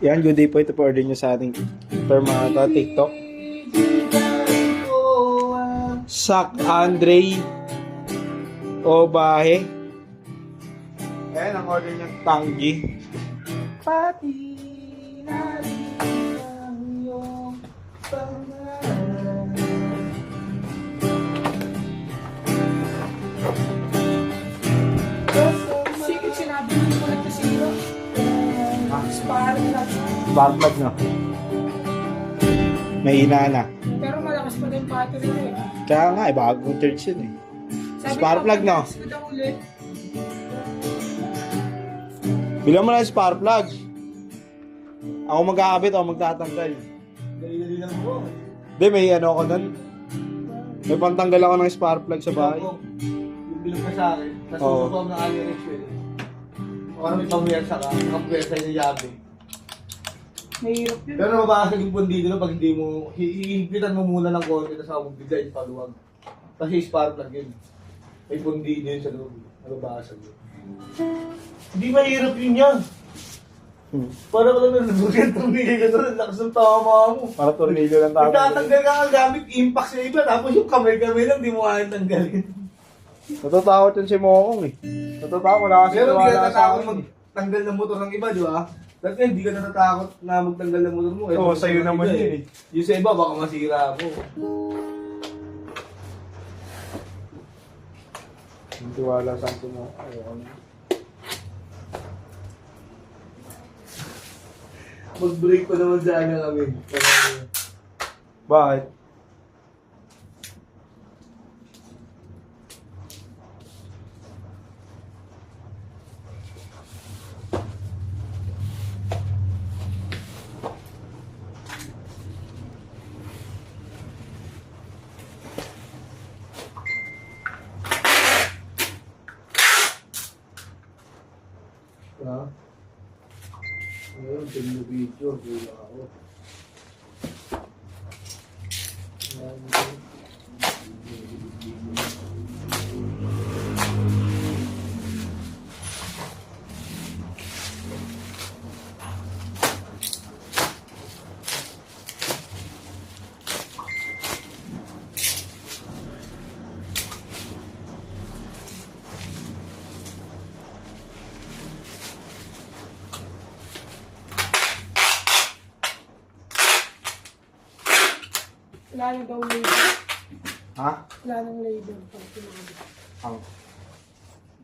Yan, good day po ito po order nyo sa ating Permata TikTok. Sak Andre Obahe. Ayan ang order niya, Tanggi. Pati na rin ang iyong pangalan. Sige, sinabi mo mo nagkasira. Sparring lang. Sparkplug na. May ina na. Pero malakas pa din battery mo eh. Kaya nga, bagong church yun eh. Sabi Spark ko, plug, no? pag daw ulit. Bilang mo lang yung spark plug. Ako magkakabit, ako magtatanggal. Dali-dali lang po. Hindi, may ano ako nun. May pantanggal ako ng spark plug sa bahay. Yung bilog ka sa akin, tapos Oo. susubok ng AliEx pwede. O ano may pamwersa ka, nakapwersa yung yabe. Mahirap yun. Pero mabasag yung pundido na pag hindi mo, hihigitan mo muna ng konti, tapos ako bigla yung paluwag. Kasi spark plug yun. May pundido yun sa loob. Nababasag yun. Hindi mahirap yun yan. Para ka lang nalugan ng nilay ka doon, lakas ng tama mo. Para tornilyo lang tayo. Nagtatanggal ka nga gamit impact sa iba, tapos yung kamay-kamay lang, di mo kaya tanggalin. Natatakot yun si Mokong eh. Natatakot, wala kasi Pero hindi ka wala sa natatakot akin. magtanggal ng motor ng iba, di ba? Dati hindi ka natatakot na magtanggal ng motor mo. Oo, sa'yo Ng naman iba yun eh. Yung sa iba, baka masira mo. Hindi wala sa akin mo. Ayoko na. Mag-break pa naman sana kami. Bakit? Ha? Ngayon, tingin yung video, hula ako. Wala na daw label. Ha? Wala nang label. Pag sinabi. Ang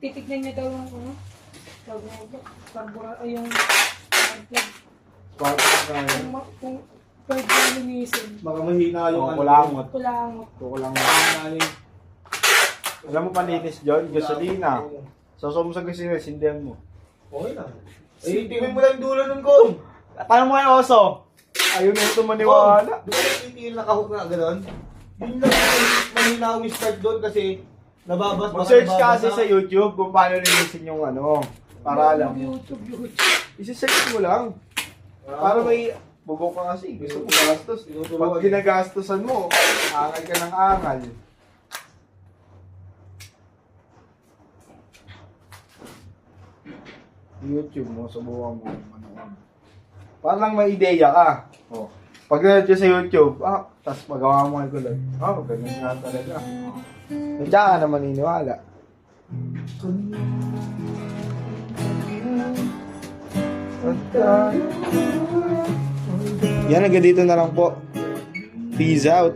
Titignan niya daw yung ano. Tawag na ito. Carbura o yung spark plug. spark plug na yun. Kung pwede na linisin. Baka mahina yung Oo, kulangot. Kulangot. Kulangot. Mahina Alam mo paninis, John? Gasolina. Sasaw mo sa gasolina, sindihan mo. Okay lang. Eh, tingnan mo lang yung dulo nun, Kong. Paano mo yung oso? Ayun na ito maniwala. Di ba yung nakahook na gano'n? Yun lang mahina yung start doon kasi nababas. Mag-search ka kasi sa YouTube kung paano linisin yung ano. Para alam mo. YouTube. Isi-search mo lang. Para may bugok ka kasi. Gusto mo gastos. Pag ginagastosan mo, angal ka ng angal. YouTube mo, subukan mo. Para lang may ideya ka. Oh. Pag nanood ka sa YouTube, tapos magawa mo ang gulay. Ganun nga talaga. Nandiyan ka na maniniwala. Yan, hanggang dito na lang po. Peace out.